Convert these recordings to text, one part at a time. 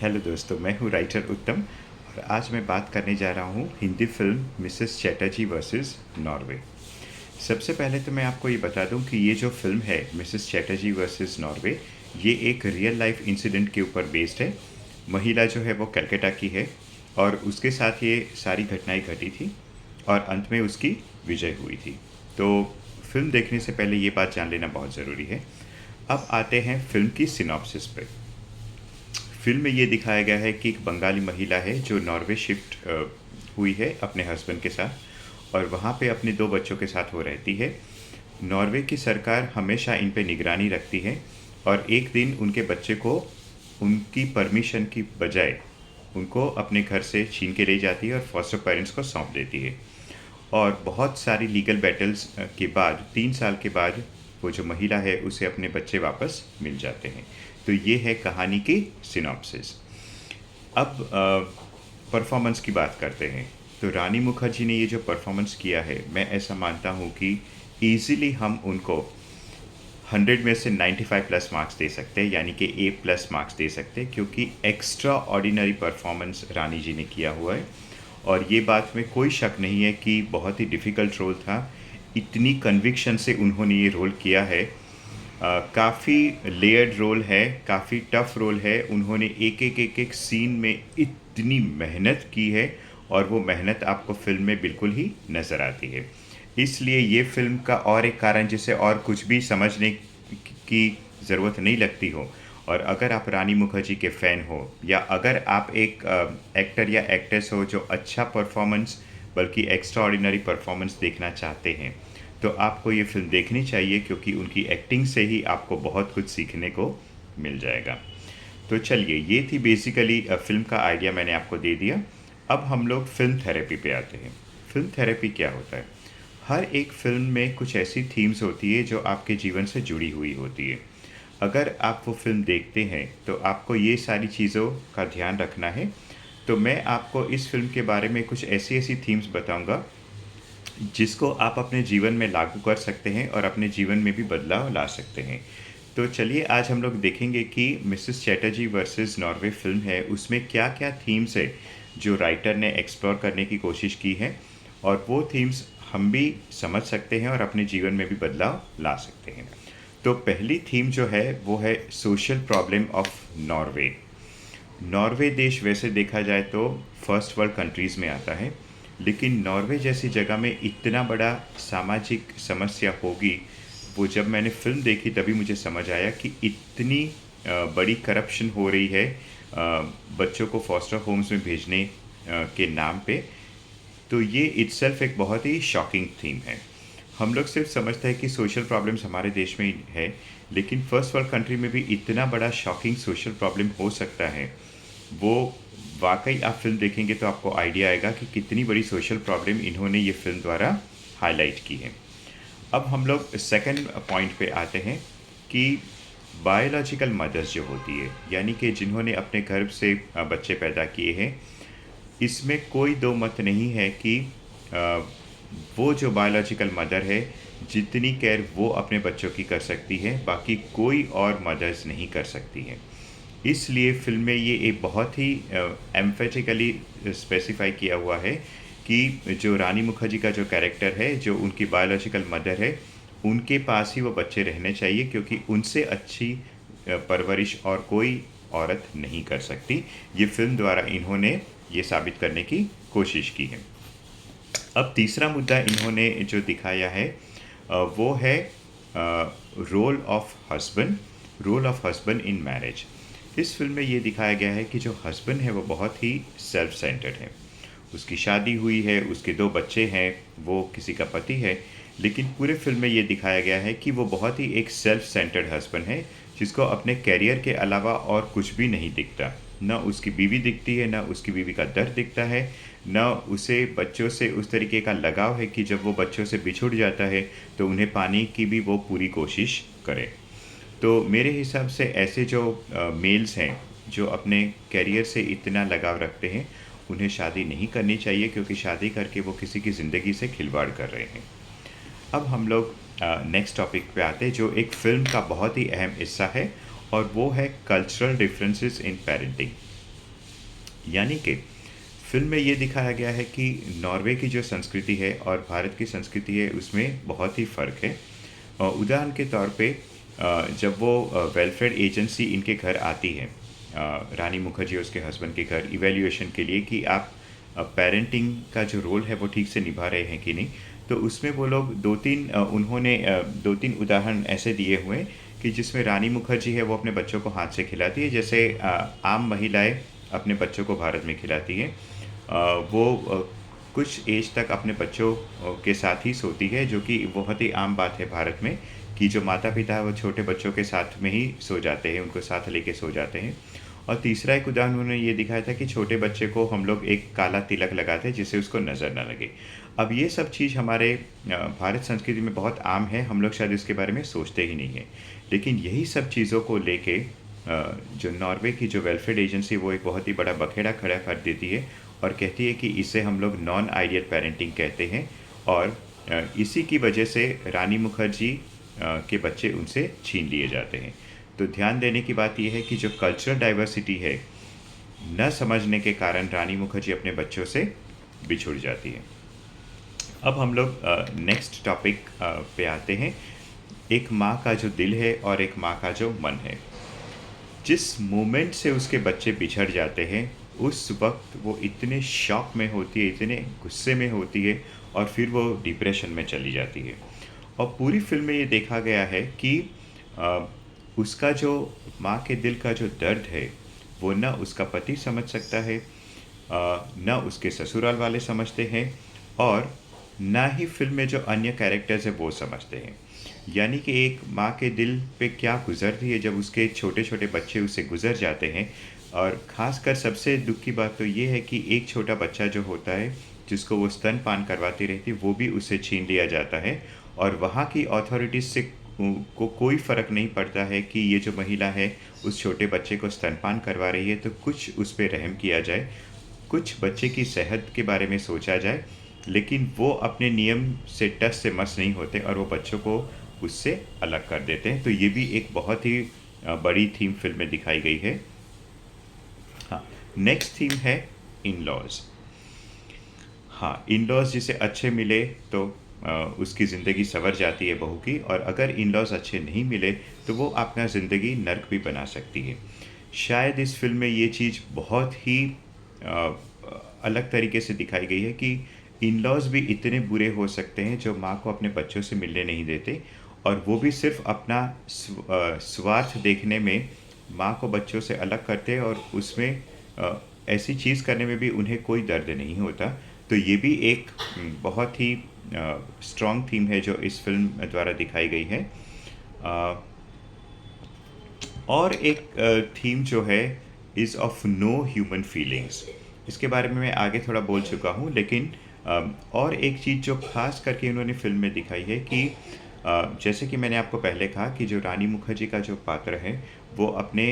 Hello दोस्तों, मैं हूँ राइटर उत्तम और आज मैं बात करने जा रहा हूँ Hindi film Mrs Chatterjee versus Norway. सबसे पहले तो मैं आपको ये बता दूँ कि ये जो फिल्म है मिसेस चैटर्जी वर्सेस नॉर्वे, ये एक रियल लाइफ इंसिडेंट के ऊपर बेस्ड है। महिला जो है वो कलकत्ता की है और उसके साथ ये सारी घटनाएं घटी थी और अंत में उसकी विजय हुई थी। तो फिल्म देखने से पहले ये बात जान लेना बहुत ज़रूरी है। अब आते हैं फिल्म की सिनॉप्सिस पे। फिल्म में ये दिखाया गया है कि एक बंगाली महिला है जो नॉर्वे शिफ्ट हुई है अपने हस्बैंड के साथ और वहाँ पे अपने दो बच्चों के साथ वो रहती है। नॉर्वे की सरकार हमेशा इन पे निगरानी रखती है और एक दिन उनके बच्चे को उनकी परमिशन की बजाय उनको अपने घर से छीन के ले जाती है और फॉस्टर पेरेंट्स को सौंप देती है। और बहुत सारी लीगल बैटल्स के बाद 3 साल के बाद वो जो महिला है उसे अपने बच्चे वापस मिल जाते हैं। तो ये है कहानी की सिनॉप्सिस। अब परफॉर्मेंस की बात करते हैं। तो रानी मुखर्जी ने ये जो परफॉर्मेंस किया है, मैं ऐसा मानता हूँ कि ईज़िली हम उनको 100 में से 95 प्लस मार्क्स दे सकते हैं, यानी कि ए प्लस मार्क्स दे सकते हैं, क्योंकि एक्स्ट्रा ऑर्डिनरी परफॉर्मेंस रानी जी ने किया हुआ है। और ये बात में कोई शक नहीं है कि बहुत ही डिफ़िकल्ट रोल था। इतनी कन्विक्शन से उन्होंने ये रोल किया है। काफ़ी लेयर्ड रोल है, काफ़ी टफ रोल है। उन्होंने एक एक सीन में इतनी मेहनत की है और वो मेहनत आपको फ़िल्म में बिल्कुल ही नज़र आती है। इसलिए ये फ़िल्म का और एक कारण, जिसे और कुछ भी समझने की ज़रूरत नहीं लगती हो, और अगर आप रानी मुखर्जी के फ़ैन हो या अगर आप एक एक्टर या एक्ट्रेस हो जो अच्छा परफॉर्मेंस बल्कि एक्स्ट्रा ऑर्डिनरी परफॉर्मेंस देखना चाहते हैं, तो आपको ये फ़िल्म देखनी चाहिए, क्योंकि उनकी एक्टिंग से ही आपको बहुत कुछ सीखने को मिल जाएगा। तो चलिए, ये थी बेसिकली फ़िल्म का आइडिया मैंने आपको दे दिया। अब हम लोग फ़िल्म थेरेपी पे आते हैं। फ़िल्म थेरेपी क्या होता है? हर एक फ़िल्म में कुछ ऐसी थीम्स होती है जो आपके जीवन से जुड़ी हुई होती है। अगर आप वो फ़िल्म देखते हैं तो आपको ये सारी चीज़ों का ध्यान रखना है। तो मैं आपको इस फ़िल्म के बारे में कुछ ऐसी-ऐसी थीम्स बताऊँगा जिसको आप अपने जीवन में लागू कर सकते हैं और अपने जीवन में भी बदलाव ला सकते हैं। तो चलिए, आज हम लोग देखेंगे कि Mrs Chatterjee versus Norway film है, उसमें क्या-क्या थीम्स है जो राइटर ने एक्सप्लोर करने की कोशिश की है और वो थीम्स हम भी समझ सकते हैं और अपने जीवन में भी बदलाव ला सकते हैं। तो पहली थीम जो है वो है social problem of Norway. Norway देश वैसे देखा जाए तो फर्स्ट वर्ल्ड कंट्रीज़ में आता है, लेकिन नॉर्वे जैसी जगह में इतना बड़ा सामाजिक समस्या होगी, वो जब मैंने फ़िल्म देखी तभी मुझे समझ आया कि इतनी बड़ी करप्शन हो रही है बच्चों को फॉस्टर होम्स में भेजने के नाम पे। तो ये इट्सेल्फ एक बहुत ही शॉकिंग थीम है। हम लोग सिर्फ समझते हैं कि सोशल प्रॉब्लम्स हमारे देश में ही है, लेकिन फर्स्ट वर्ल्ड कंट्री में भी इतना बड़ा शॉकिंग सोशल प्रॉब्लम हो सकता है। वो वाक़ई आप फ़िल्म देखेंगे तो आपको आइडिया आएगा कि कितनी बड़ी सोशल प्रॉब्लम इन्होंने ये फ़िल्म द्वारा हाइलाइट की है। अब हम लोग सेकंड पॉइंट पे आते हैं कि बायोलॉजिकल मदर्स जो होती है, यानी कि जिन्होंने अपने गर्भ से बच्चे पैदा किए हैं, इसमें कोई दो मत नहीं है कि अ, वो जो बायोलॉजिकल मदर है, जितनी केयर वो अपने बच्चों की कर सकती है, बाकी कोई और मदर्स नहीं कर सकती हैं। इसलिए फ़िल्म में ये एक बहुत ही एम्फेटिकली स्पेसिफ़ाई किया हुआ है कि जो रानी मुखर्जी का जो कैरेक्टर है, जो उनकी बायोलॉजिकल मदर है, उनके पास ही वो बच्चे रहने चाहिए, क्योंकि उनसे अच्छी परवरिश और कोई औरत नहीं कर सकती। ये फ़िल्म द्वारा इन्होंने ये साबित करने की कोशिश की है। अब तीसरा मुद्दा इन्होंने जो दिखाया है वो है role of husband in marriage. इस फिल्म में ये दिखाया गया है कि जो हस्बैंड है वो बहुत ही सेल्फ सेंटर्ड है। उसकी शादी हुई है, उसके दो बच्चे हैं, वो किसी का पति है, लेकिन पूरे फिल्म में ये दिखाया गया है कि वो बहुत ही एक सेल्फ सेंटर्ड हस्बैंड है, जिसको अपने करियर के अलावा और कुछ भी नहीं दिखता। ना उसकी बीवी दिखती है, ना उसकी बीवी का दर्द दिखता है, ना उसे बच्चों से उस तरीके का लगाव है कि जब वो बच्चों से बिछुड़ जाता है तो उन्हें पाने की भी वो पूरी कोशिश करे। तो मेरे हिसाब से ऐसे जो मेल्स हैं जो अपने करियर से इतना लगाव रखते हैं, उन्हें शादी नहीं करनी चाहिए, क्योंकि शादी करके वो किसी की ज़िंदगी से खिलवाड़ कर रहे हैं। अब हम लोग नेक्स्ट टॉपिक पे आते हैं, जो एक फ़िल्म का बहुत ही अहम हिस्सा है, और वो है कल्चरल डिफरेंसेस इन पेरेंटिंग। यानी कि फ़िल्म में ये दिखाया गया है कि नॉर्वे की जो संस्कृति है और भारत की संस्कृति है उसमें बहुत ही फ़र्क है। उदाहरण के तौर पे जब वो वेलफेयर एजेंसी इनके घर आती है, रानी मुखर्जी और उसके हस्बैंड के घर इवैल्यूएशन के लिए कि आप पेरेंटिंग का जो रोल है वो ठीक से निभा रहे हैं कि नहीं, तो उसमें वो लोग उन्होंने 2-3 उदाहरण ऐसे दिए हुए हैं कि जिसमें रानी मुखर्जी है वो अपने बच्चों को हाथ से खिलाती है जैसे आम महिलाएं अपने बच्चों को भारत में खिलाती हैं। वो कुछ एज तक अपने बच्चों के साथ ही सोती है, जो कि बहुत ही आम बात है भारत में कि जो माता-पिता हैं वो छोटे बच्चों के साथ में ही सो जाते हैं, उनको साथ लेके सो जाते हैं। और तीसरा एक उदाहरण उन्होंने ये दिखाया था कि छोटे बच्चे को हम लोग एक काला तिलक लगाते हैं जिससे उसको नज़र ना लगे। अब ये सब चीज़ हमारे भारत संस्कृति में बहुत आम है, हम लोग शायद इसके बारे में सोचते ही नहीं हैं। लेकिन यही सब चीज़ों को लेके जो नॉर्वे की जो वेलफेयर एजेंसी वो एक बहुत ही बड़ा बखेड़ा खड़ा कर देती है और कहती है कि इसे हम लोग नॉन आइडियल पेरेंटिंग कहते हैं। और इसी की वजह से रानी मुखर्जी के बच्चे उनसे छीन लिए जाते हैं। तो ध्यान देने की बात यह है कि जो कल्चरल डाइवर्सिटी है, न समझने के कारण रानी मुखर्जी अपने बच्चों से बिछुड़ जाती है। अब हम लोग नेक्स्ट टॉपिक पे आते हैं। एक माँ का जो दिल है और एक माँ का जो मन है। जिस मोमेंट से उसके बच्चे बिछड़ जाते हैं उस वक्त वो इतने शॉक में होती है, इतने गुस्से में होती है और फिर वो डिप्रेशन में चली जाती है। और पूरी फिल्म में ये देखा गया है कि अ, उसका जो माँ के दिल का जो दर्द है वो ना उसका पति समझ सकता है, ना उसके ससुराल वाले समझते हैं और ना ही फिल्म में जो अन्य कैरेक्टर्स हैं वो समझते हैं। यानी कि एक माँ के दिल पे क्या गुजरती है जब उसके छोटे-छोटे बच्चे उससे गुज़र जाते हैं। और ख़ासकर सबसे दुःख की बात तो ये है कि एक छोटा बच्चा जो होता है, जिसको वो स्तनपान करवाती रहती है, वो भी उससे छीन लिया जाता है। और वहाँ की अथॉरिटीज़ से को कोई फ़र्क नहीं पड़ता है कि ये जो महिला है, उस छोटे बच्चे को स्तनपान करवा रही है, तो कुछ उस पे रहम किया जाए, कुछ बच्चे की सेहत के बारे में सोचा जाए। लेकिन वो अपने नियम से टस से मस नहीं होते और वो बच्चों को उससे अलग कर देते हैं। तो ये भी एक बहुत ही बड़ी थीम फ़िल्म में दिखाई गई है। हाँ, नेक्स्ट थीम है इन-लॉज़। हाँ, इन-लॉज़ जिसे अच्छे मिले तो उसकी ज़िंदगी संवर जाती है बहू की, और अगर इन-लॉज़ अच्छे नहीं मिले तो वो अपना ज़िंदगी नर्क भी बना सकती है। शायद इस फ़िल्म में ये चीज़ बहुत ही अ, अलग तरीके से दिखाई गई है कि इन-लॉज़ भी इतने बुरे हो सकते हैं जो माँ को अपने बच्चों से मिलने नहीं देते, और वो भी सिर्फ़ अपना स्वार्थ देखने में माँ को बच्चों से अलग करते हैं, और उसमें ऐसी चीज़ करने में भी उन्हें कोई दर्द नहीं होता। तो ये भी एक बहुत ही स्ट्रॉन्ग थीम है जो इस फ़िल्म द्वारा दिखाई गई है। अ, और एक थीम जो है is of no human feelings. इसके बारे में मैं आगे थोड़ा बोल चुका हूँ, लेकिन और एक चीज़ जो ख़ास करके इन्होंने फ़िल्म में दिखाई है कि जैसे कि मैंने आपको पहले कहा कि जो रानी मुखर्जी का जो पात्र है वो अपने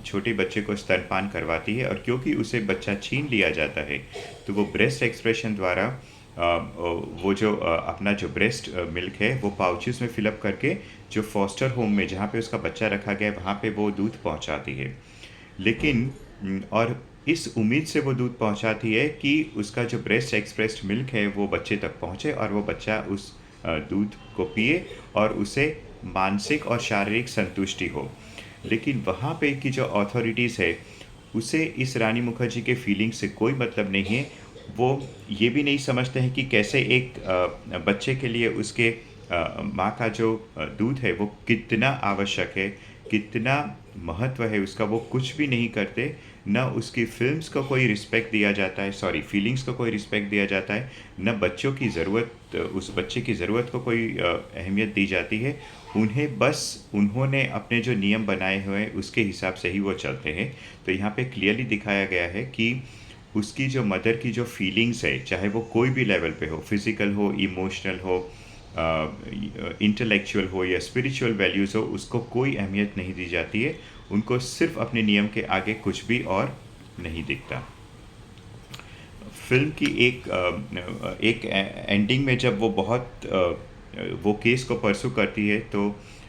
छोटे बच्चे को स्तनपान करवाती है, और क्योंकि उसे बच्चा छीन लिया जाता है तो वो ब्रेस्ट एक्सप्रेशन द्वारा वो जो अपना जो ब्रेस्ट मिल्क है वो पाउचेस में फ़िल अप करके जो फॉस्टर होम में जहाँ पे उसका बच्चा रखा गया है वहाँ पे वो दूध पहुँचाती है। लेकिन और इस उम्मीद से वो दूध पहुँचाती है कि उसका जो ब्रेस्ट एक्सप्रेस्ड मिल्क है वो बच्चे तक पहुँचे और वो बच्चा उस दूध को पिए और उसे मानसिक और शारीरिक संतुष्टि हो। लेकिन वहाँ पे की जो अथॉरिटीज़ है, उसे इस रानी मुखर्जी के फीलिंग से कोई मतलब नहीं है। वो ये भी नहीं समझते हैं कि कैसे एक बच्चे के लिए उसके माँ का जो दूध है वो कितना आवश्यक है, कितना महत्व है उसका, वो कुछ भी नहीं करते। ना उसकी फ़िल्म्स को कोई रिस्पेक्ट दिया जाता है, सॉरी फीलिंग्स को कोई रिस्पेक्ट दिया जाता है, ना बच्चों की ज़रूरत, उस बच्चे की ज़रूरत को कोई अहमियत दी जाती है। उन्हें बस उन्होंने अपने जो नियम बनाए हुए हैं उसके हिसाब से ही वो चलते हैं। तो यहाँ पे क्लियरली दिखाया गया है कि उसकी जो मदर की जो फीलिंग्स है, चाहे वो कोई भी लेवल पे हो, फिज़िकल हो, इमोशनल हो, इंटेलेक्चुअल हो या स्पिरिचुअल वैल्यूज़ हो, उसको कोई अहमियत नहीं दी जाती है। उनको सिर्फ़ अपने नियम के आगे कुछ भी और नहीं दिखता। फ़िल्म की एक एंडिंग में जब वो वो केस को परस्यू करती है तो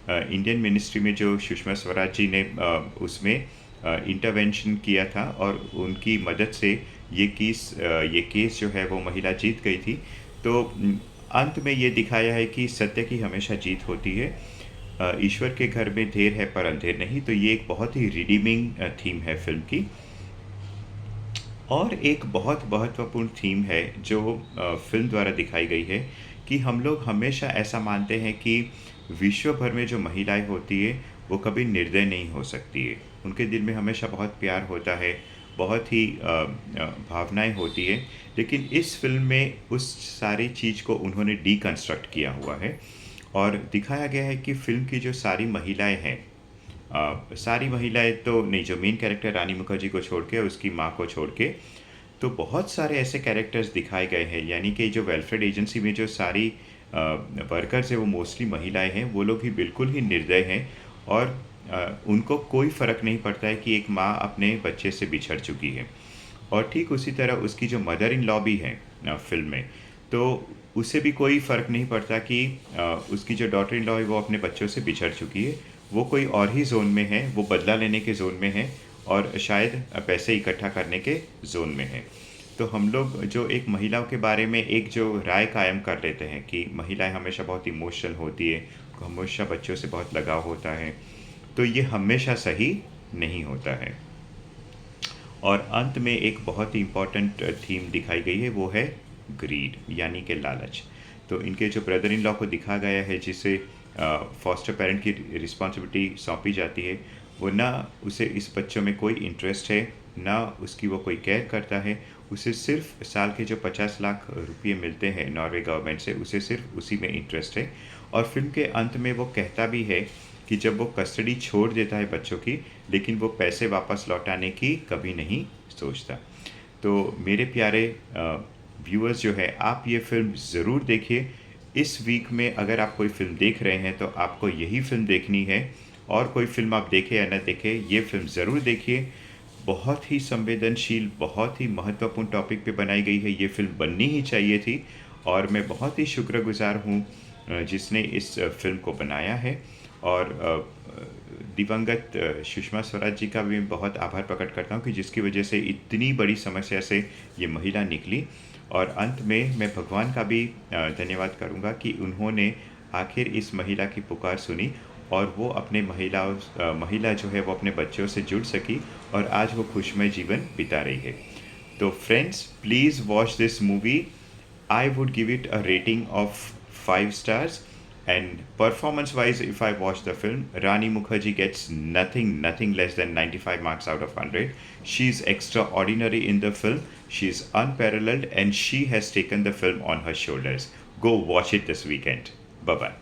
इंडियन मिनिस्ट्री में जो सुषमा स्वराज जी ने उसमें इंटरवेंशन किया था और उनकी मदद से ये केस जो है वो महिला जीत गई थी। तो अंत में ये दिखाया है कि सत्य की हमेशा जीत होती है। ईश्वर के घर में देर है पर अंधेर नहीं, तो ये एक बहुत ही रिडीमिंग थीम है फ़िल्म की। और एक बहुत महत्वपूर्ण थीम है जो फ़िल्म द्वारा दिखाई गई है कि हम लोग हमेशा ऐसा मानते हैं कि विश्व भर में जो महिलाएं होती है वो कभी निर्दय नहीं हो सकती है। उनके दिल में हमेशा बहुत प्यार होता है, बहुत ही भावनाएं होती है। लेकिन इस फ़िल्म में उस सारी चीज़ को उन्होंने डीकंस्ट्रक्ट किया हुआ है और दिखाया गया है कि फ़िल्म की जो सारी महिलाएं हैं, सारी महिलाएँ तो नहीं, जो मेन कैरेक्टर रानी मुखर्जी को छोड़ के, उसकी माँ को छोड़ के, तो बहुत सारे ऐसे कैरेक्टर्स दिखाए गए हैं। यानी कि जो वेलफेयर एजेंसी में जो सारी वर्कर्स हैं वो मोस्टली महिलाएँ हैं, वो लोग भी बिल्कुल ही निर्दय हैं और उनको कोई फ़र्क नहीं पड़ता है कि एक माँ अपने बच्चे से बिछड़ चुकी है। और ठीक उसी तरह उसकी जो मदर इन लॉ भी हैं फ़िल्म में, तो उसे भी कोई फ़र्क नहीं पड़ता कि उसकी जो डॉटर इन लॉ है वो अपने बच्चों से बिछड़ चुकी है। वो कोई और ही ज़ोन में है, वो बदला लेने के ज़ोन में है और शायद पैसे इकट्ठा करने के ज़ोन में है। तो हम लोग जो एक महिलाओं के बारे में एक जो राय कायम कर लेते हैं कि महिलाएं हमेशा बहुत इमोशनल होती है, हमेशा बच्चों से बहुत लगाव होता है, तो ये हमेशा सही नहीं होता है। और अंत में एक बहुत ही इम्पोर्टेंट थीम दिखाई गई है, वो है ग्रीड, यानी कि लालच। तो इनके जो ब्रदर इन लॉ को दिखा गया है, जिसे फॉस्टर पेरेंट की रिस्पॉन्सिबिलिटी सौंपी जाती है, वो ना उसे इस बच्चों में कोई इंटरेस्ट है, ना उसकी वो कोई केयर करता है। उसे सिर्फ साल के जो 50 लाख रुपये मिलते हैं नॉर्वे गवर्नमेंट से, उसे सिर्फ उसी में इंटरेस्ट है। और फिल्म के अंत में वो कहता भी है कि जब वो कस्टडी छोड़ देता है बच्चों की, लेकिन वो पैसे वापस लौटाने की कभी नहीं सोचता। तो मेरे प्यारे व्यूअर्स जो है, आप ये फ़िल्म ज़रूर देखिए। इस वीक में अगर आप कोई फ़िल्म देख रहे हैं तो आपको यही फ़िल्म देखनी है, और कोई फ़िल्म आप देखें या ना देखें, ये फ़िल्म ज़रूर देखिए। बहुत ही संवेदनशील, बहुत ही महत्वपूर्ण टॉपिक पे बनाई गई है, ये फ़िल्म बननी ही चाहिए थी। और मैं बहुत ही शुक्रगुज़ार हूँ जिसने इस फ़िल्म को बनाया है। और दिवंगत सुषमा स्वराज जी का भी मैं बहुत आभार प्रकट करता हूँ कि जिसकी वजह से इतनी बड़ी समस्या से ये महिला निकली। और अंत में मैं भगवान का भी धन्यवाद करूँगा कि उन्होंने आखिर इस महिला की पुकार सुनी और वो अपने महिला जो है वो अपने बच्चों से जुड़ सकी और आज वो खुशमय जीवन बिता रही है। तो friends, please watch this movie. I would give it a rating of 5 stars. And performance wise, if I watch the film, Rani Mukherjee gets nothing less than 95 marks out of 100. She's extraordinary in the film. She's unparalleled and she has taken the film on her shoulders. Go watch it this weekend. Bye bye.